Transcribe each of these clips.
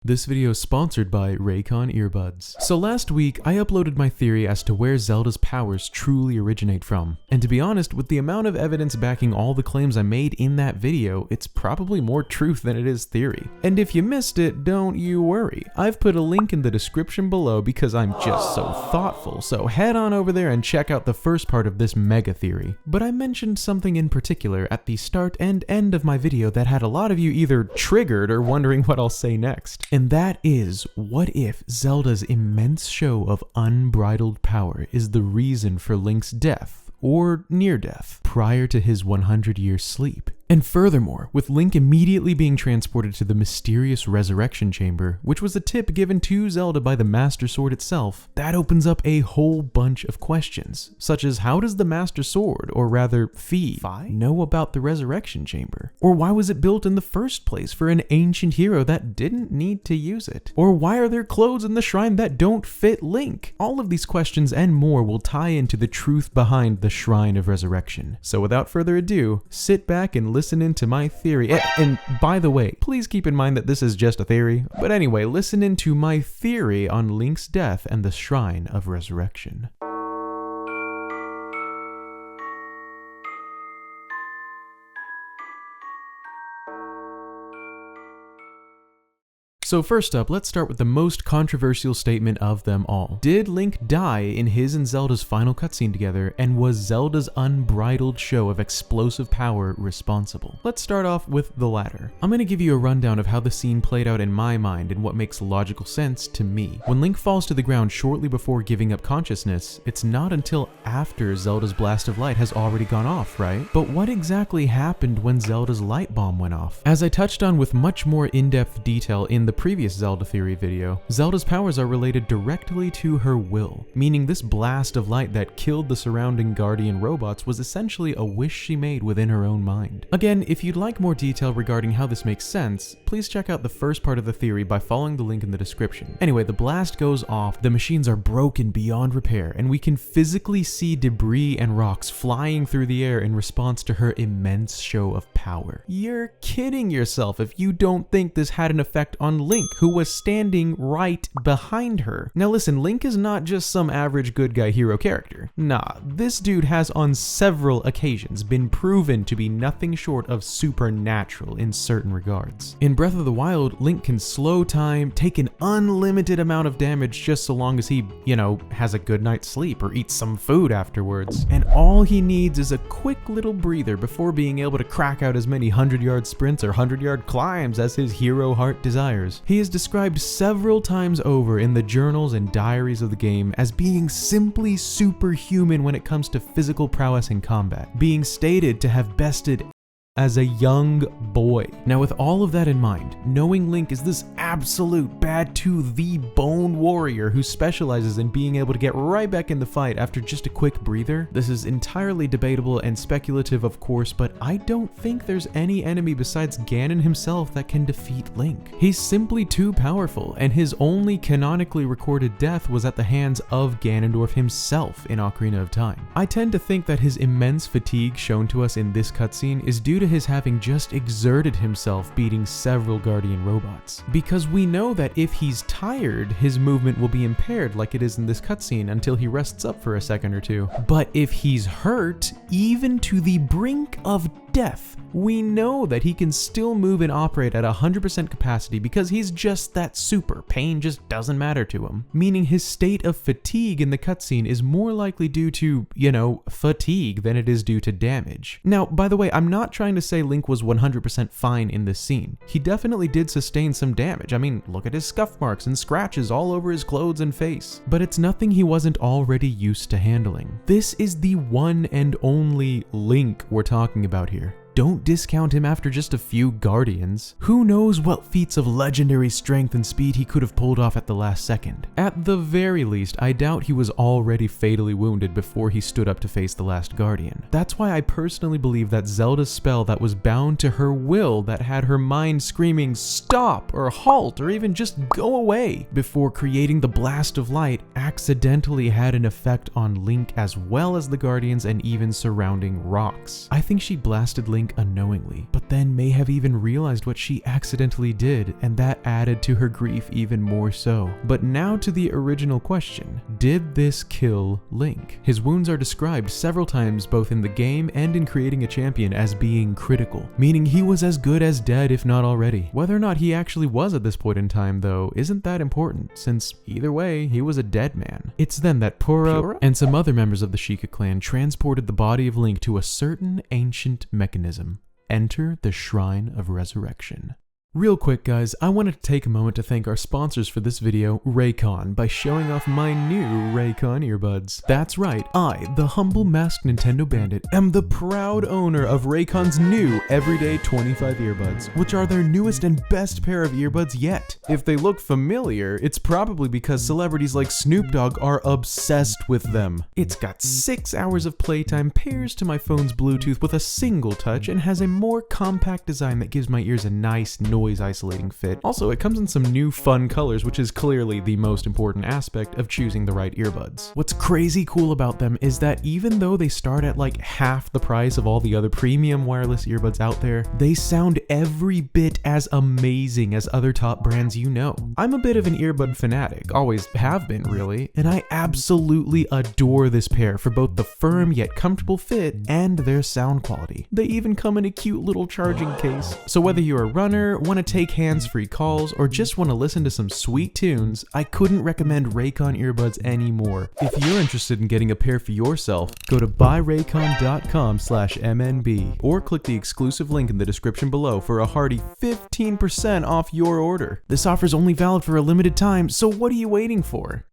This video is sponsored by Raycon earbuds. So last week, I uploaded my theory as to where Zelda's powers truly originate from. And to be honest, with the amount of evidence backing all the claims I made in that video, it's probably more truth than it is theory. And if you missed it, don't you worry. I've put a link in the description below because I'm just so thoughtful, so head on over there and check out the first part of this mega theory. But I mentioned something in particular at the start and end of my video that had a lot of you either triggered or wondering what I'll say next. And that is, what if Zelda's immense show of unbridled power is the reason for Link's death, or near death, prior to his 100-year sleep? And furthermore, with Link immediately being transported to the mysterious resurrection chamber, which was a tip given to Zelda by the Master Sword itself, that opens up a whole bunch of questions, such as how does the Master Sword, or rather Fi, know about the resurrection chamber? Or why was it built in the first place for an ancient hero that didn't need to use it? Or why are there clothes in the shrine that don't fit Link? All of these questions and more will tie into the truth behind the Shrine of Resurrection. So without further ado, sit back and listen into my theory. And by the way, please keep in mind that this is just a theory. But anyway, listen into my theory on Link's death and the Shrine of Resurrection. So first up, let's start with the most controversial statement of them all. Did Link die in his and Zelda's final cutscene together, and was Zelda's unbridled show of explosive power responsible? Let's start off with the latter. I'm going to give you a rundown of how the scene played out in my mind and what makes logical sense to me. When Link falls to the ground shortly before giving up consciousness, it's not until after Zelda's blast of light has already gone off, right? But what exactly happened when Zelda's light bomb went off? As I touched on with much more in-depth detail in the previous Zelda theory video, Zelda's powers are related directly to her will, meaning this blast of light that killed the surrounding Guardian robots was essentially a wish she made within her own mind. Again, if you'd like more detail regarding how this makes sense, please check out the first part of the theory by following the link in the description. Anyway, the blast goes off, the machines are broken beyond repair, and we can physically see debris and rocks flying through the air in response to her immense show of power. You're kidding yourself if you don't think this had an effect on Link, who was standing right behind her. Now listen, Link is not just some average good guy hero character. Nah, this dude has on several occasions been proven to be nothing short of supernatural in certain regards. In Breath of the Wild, Link can slow time, take an unlimited amount of damage just so long as he, has a good night's sleep or eats some food afterwards. And all he needs is a quick little breather before being able to crack out as many 100-yard sprints or 100-yard climbs as his hero heart desires. He is described several times over in the journals and diaries of the game as being simply superhuman when it comes to physical prowess in combat, being stated to have bested as a young boy. Now with all of that in mind, knowing Link is this absolute bad to the bone warrior who specializes in being able to get right back in the fight after just a quick breather, this is entirely debatable and speculative of course, but I don't think there's any enemy besides Ganon himself that can defeat Link. He's simply too powerful, and his only canonically recorded death was at the hands of Ganondorf himself in Ocarina of Time. I tend to think that his immense fatigue shown to us in this cutscene is due to his having just exerted himself beating several Guardian robots. Because we know that if he's tired, his movement will be impaired like it is in this cutscene until he rests up for a second or two. But if he's hurt, even to the brink of death, we know that he can still move and operate at 100% capacity because he's just that super. Pain just doesn't matter to him. Meaning his state of fatigue in the cutscene is more likely due to, fatigue than it is due to damage. Now, by the way, I'm not trying to say Link was 100% fine in this scene. He definitely did sustain some damage. I mean, look at his scuff marks and scratches all over his clothes and face. But it's nothing he wasn't already used to handling. This is the one and only Link we're talking about here. Don't discount him after just a few Guardians. Who knows what feats of legendary strength and speed he could have pulled off at the last second. At the very least, I doubt he was already fatally wounded before he stood up to face the last Guardian. That's why I personally believe that Zelda's spell that was bound to her will, that had her mind screaming stop or halt or even just go away before creating the blast of light, accidentally had an effect on Link as well as the Guardians and even surrounding rocks. I think she blasted Link Link unknowingly, but then may have even realized what she accidentally did, and that added to her grief even more so. But now to the original question, did this kill Link? His wounds are described several times both in the game and in creating a champion as being critical, meaning he was as good as dead if not already. Whether or not he actually was at this point in time though isn't that important, since either way he was a dead man. It's then that Pura and some other members of the Sheikah clan transported the body of Link to a certain ancient mechanism. Enter the Shrine of Resurrection. Real quick guys, I wanted to take a moment to thank our sponsors for this video, Raycon, by showing off my new Raycon earbuds. That's right, I, the humble masked Nintendo bandit, am the proud owner of Raycon's new Everyday 25 earbuds, which are their newest and best pair of earbuds yet. If they look familiar, it's probably because celebrities like Snoop Dogg are obsessed with them. It's got 6 hours of playtime, pairs to my phone's Bluetooth with a single touch, and has a more compact design that gives my ears a nice noise isolating fit. Also, it comes in some new fun colors, which is clearly the most important aspect of choosing the right earbuds. What's crazy cool about them is that even though they start at like half the price of all the other premium wireless earbuds out there, they sound every bit as amazing as other top brands you know. I'm a bit of an earbud fanatic, always have been really, and I absolutely adore this pair for both the firm yet comfortable fit and their sound quality. They even come in a cute little charging case. So whether you're a runner, want to take hands-free calls, or just want to listen to some sweet tunes, I couldn't recommend Raycon earbuds anymore. If you're interested in getting a pair for yourself, go to buyraycon.com/MNB or click the exclusive link in the description below for a hearty 15% off your order. This offer is only valid for a limited time, so what are you waiting for?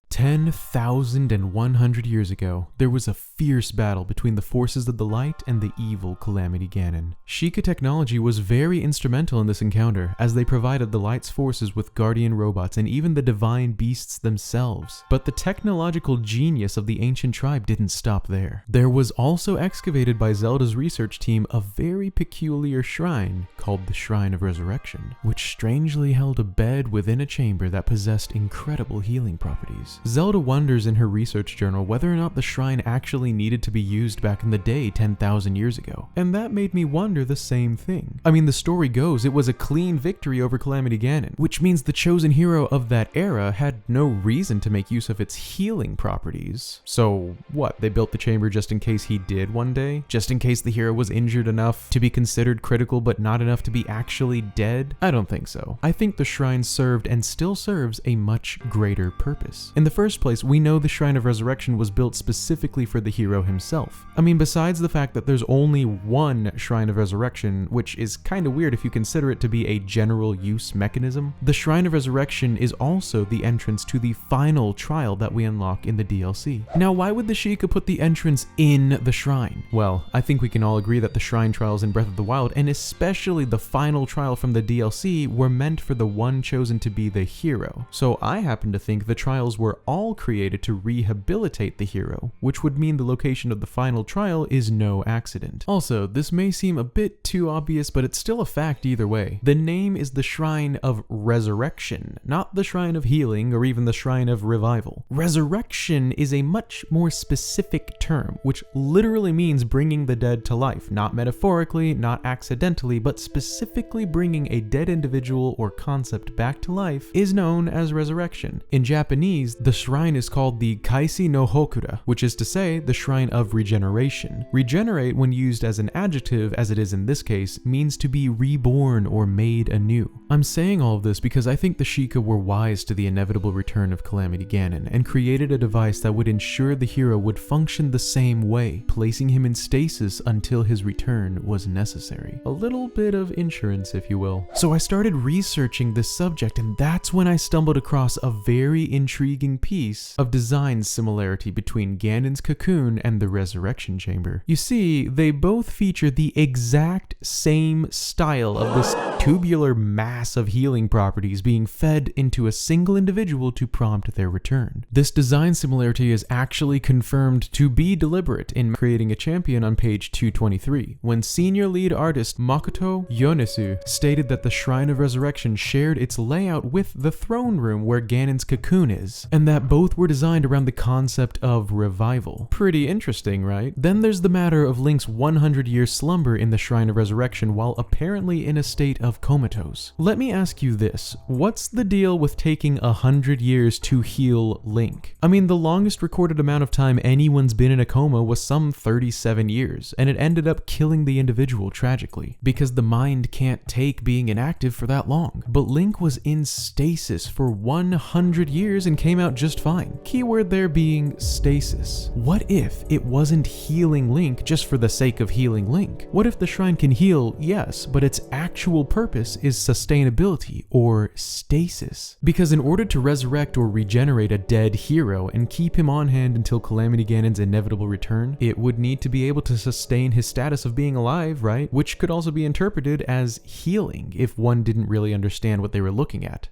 10,100 years ago, there was a fierce battle between the forces of the light and the evil Calamity Ganon. Sheikah technology was very instrumental in this encounter, as they provided the light's forces with guardian robots and even the divine beasts themselves. But the technological genius of the ancient tribe didn't stop there. There was also excavated by Zelda's research team a very peculiar shrine called the Shrine of Resurrection, which strangely held a bed within a chamber that possessed incredible healing properties. Zelda wonders in her research journal whether or not the shrine actually needed to be used back in the day 10,000 years ago, and that made me wonder the same thing. I mean, the story goes it was a clean victory over Calamity Ganon, which means the chosen hero of that era had no reason to make use of its healing properties. So what, they built the chamber just in case he did one day? Just in case the hero was injured enough to be considered critical but not enough to be actually dead? I don't think so. I think the shrine served and still serves a much greater purpose. In the first place, we know the Shrine of Resurrection was built specifically for the hero himself. I mean, besides the fact that there's only one Shrine of Resurrection, which is kinda weird if you consider it to be a general use mechanism, the Shrine of Resurrection is also the entrance to the final trial that we unlock in the DLC. Now, why would the Sheikah put the entrance in the shrine? Well, I think we can all agree that the shrine trials in Breath of the Wild, and especially the final trial from the DLC, were meant for the one chosen to be the hero. So I happen to think the trials were all created to rehabilitate the hero, which would mean the location of the final trial is no accident. Also, this may seem a bit too obvious, but it's still a fact either way. The name is the Shrine of Resurrection, not the Shrine of Healing or even the Shrine of Revival. Resurrection is a much more specific term, which literally means bringing the dead to life, not metaphorically, not accidentally, but specifically bringing a dead individual or concept back to life is known as resurrection. In Japanese, the shrine is called the Kaisi no Hokura, which is to say the Shrine of Regeneration. Regenerate, when used as an adjective, as it is in this case, means to be reborn or made anew. I'm saying all of this because I think the Sheikah were wise to the inevitable return of Calamity Ganon and created a device that would ensure the hero would function the same way, placing him in stasis until his return was necessary. A little bit of insurance, if you will. So I started researching this subject, and that's when I stumbled across a very intriguing piece of design similarity between Ganon's cocoon and the Resurrection Chamber. You see, they both feature the exact same style of this tubular mass mass of healing properties being fed into a single individual to prompt their return. This design similarity is actually confirmed to be deliberate in creating a champion on page 223, when senior lead artist Makoto Yonesu stated that the Shrine of Resurrection shared its layout with the throne room where Ganon's cocoon is, and that both were designed around the concept of revival. Pretty interesting, right? Then there's the matter of Link's 100-year slumber in the Shrine of Resurrection while apparently in a state of comatose. Let me ask you this, what's the deal with taking 100 years to heal Link? I mean, the longest recorded amount of time anyone's been in a coma was some 37 years, and it ended up killing the individual tragically, because the mind can't take being inactive for that long. But Link was in stasis for 100 years and came out just fine. Keyword there being stasis. What if it wasn't healing Link just for the sake of healing Link? What if the shrine can heal, yes, but its actual purpose is sustainability or stasis? Because in order to resurrect or regenerate a dead hero and keep him on hand until Calamity Ganon's inevitable return, it would need to be able to sustain his status of being alive, right? Which could also be interpreted as healing if one didn't really understand what they were looking at.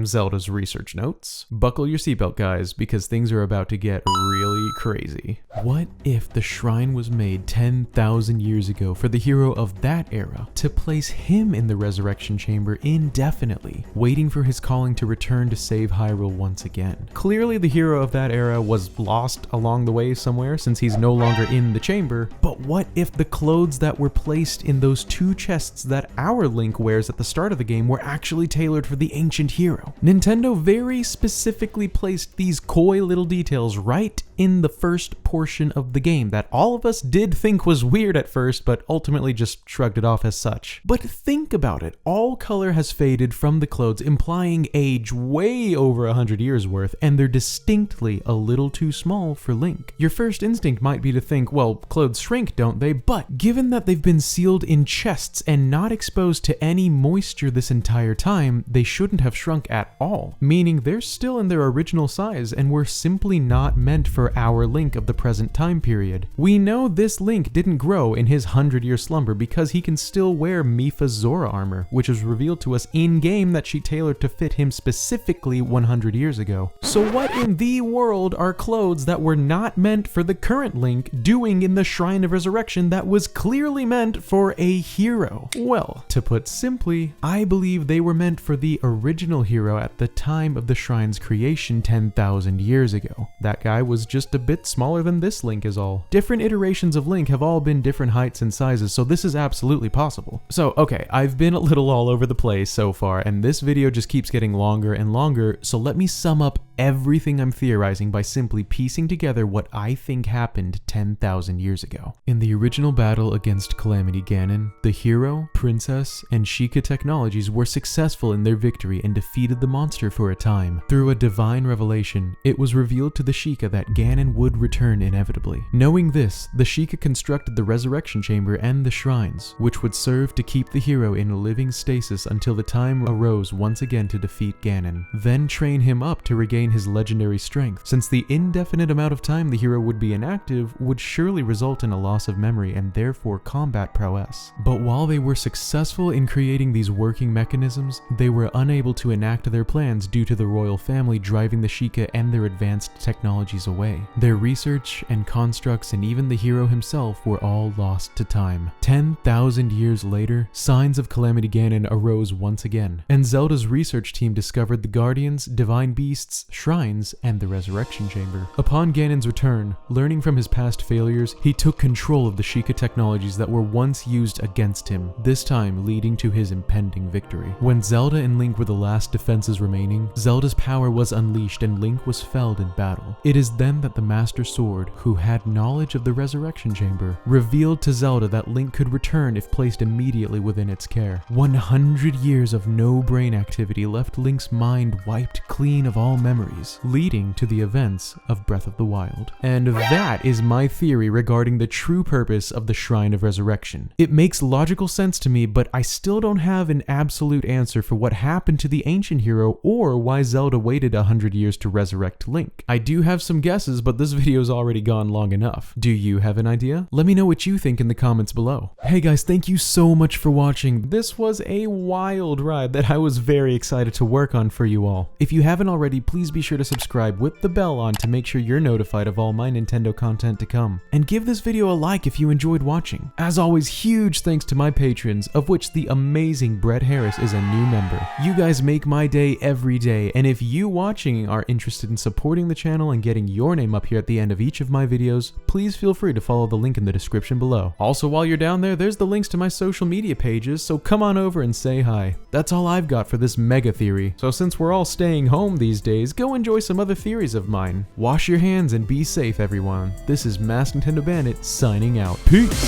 Zelda's research notes. Buckle your seatbelt, guys, because things are about to get really crazy. What if the shrine was made 10,000 years ago for the hero of that era to place him in the resurrection chamber indefinitely, waiting for his calling to return to save Hyrule once again? Clearly the hero of that era was lost along the way somewhere since he's no longer in the chamber, but what if the clothes that were placed in those two chests that our Link wears at the start of the game were actually tailored for the ancient hero? Nintendo very specifically placed these coy little details right in the first portion of the game that all of us did think was weird at first, but ultimately just shrugged it off as such. But think about it, all color has faded from the clothes, implying age way over 100 years worth, and they're distinctly a little too small for Link. Your first instinct might be to think, well, clothes shrink, don't they? But given that they've been sealed in chests and not exposed to any moisture this entire time, they shouldn't have shrunk at all, meaning they're still in their original size and were simply not meant for our Link of the present time period. We know this Link didn't grow in his 100-year slumber because he can still wear Mipha's Zora armor, which was revealed to us in-game that she tailored to fit him specifically 100 years ago. So what in the world are clothes that were not meant for the current Link doing in the Shrine of Resurrection that was clearly meant for a hero? Well, to put simply, I believe they were meant for the original hero at the time of the shrine's creation 10,000 years ago. That guy was just a bit smaller than this Link is all. Different iterations of Link have all been different heights and sizes, so this is absolutely possible. So, okay, I've been a little all over the place so far, and this video just keeps getting longer and longer, so let me sum up everything I'm theorizing by simply piecing together what I think happened 10,000 years ago. In the original battle against Calamity Ganon, the hero, princess, and Sheikah technologies were successful in their victory and defeated the monster for a time. Through a divine revelation, it was revealed to the Sheikah that Ganon would return inevitably. Knowing this, the Sheikah constructed the resurrection chamber and the shrines, which would serve to keep the hero in a living stasis until the time arose once again to defeat Ganon, then train him up to regain his legendary strength, since the indefinite amount of time the hero would be inactive would surely result in a loss of memory and therefore combat prowess. But while they were successful in creating these working mechanisms, they were unable to enact their plans due to the royal family driving the Sheikah and their advanced technologies away. Their research and constructs and even the hero himself were all lost to time. 10,000 years later, signs of Calamity Ganon arose once again, and Zelda's research team discovered the guardians, divine beasts, shrines, and the resurrection chamber. Upon Ganon's return, learning from his past failures, he took control of the Sheikah technologies that were once used against him, this time leading to his impending victory. When Zelda and Link were the last defenses remaining, Zelda's power was unleashed and Link was felled in battle. It is then that the Master Sword, who had knowledge of the resurrection chamber, revealed to Zelda that Link could return if placed immediately within its care. 100 years of no brain activity left Link's mind wiped clean of all memories, leading to the events of Breath of the Wild. And that is my theory regarding the true purpose of the Shrine of Resurrection. It makes logical sense to me, but I still don't have an absolute answer for what happened to the ancient hero or why Zelda waited 100 years to resurrect Link. I do have some guesses guesses, but this video's already gone long enough. Do you have an idea? Let me know what you think in the comments below. Hey guys, thank you so much for watching. This was a wild ride that I was very excited to work on for you all. If you haven't already, please be sure to subscribe with the bell on to make sure you're notified of all my Nintendo content to come. And give this video a like if you enjoyed watching. As always, huge thanks to my patrons, of which the amazing Brett Harris is a new member. You guys make my day every day, and if you watching are interested in supporting the channel and getting your name up here at the end of each of my videos, please feel free to follow the link in the description below. Also, while you're down there, there's the links to my social media pages, so come on over and say hi. That's all I've got for this mega theory. So since we're all staying home these days, go enjoy some other theories of mine. Wash your hands and be safe, everyone. This is maskednintendobandit signing out. Peace!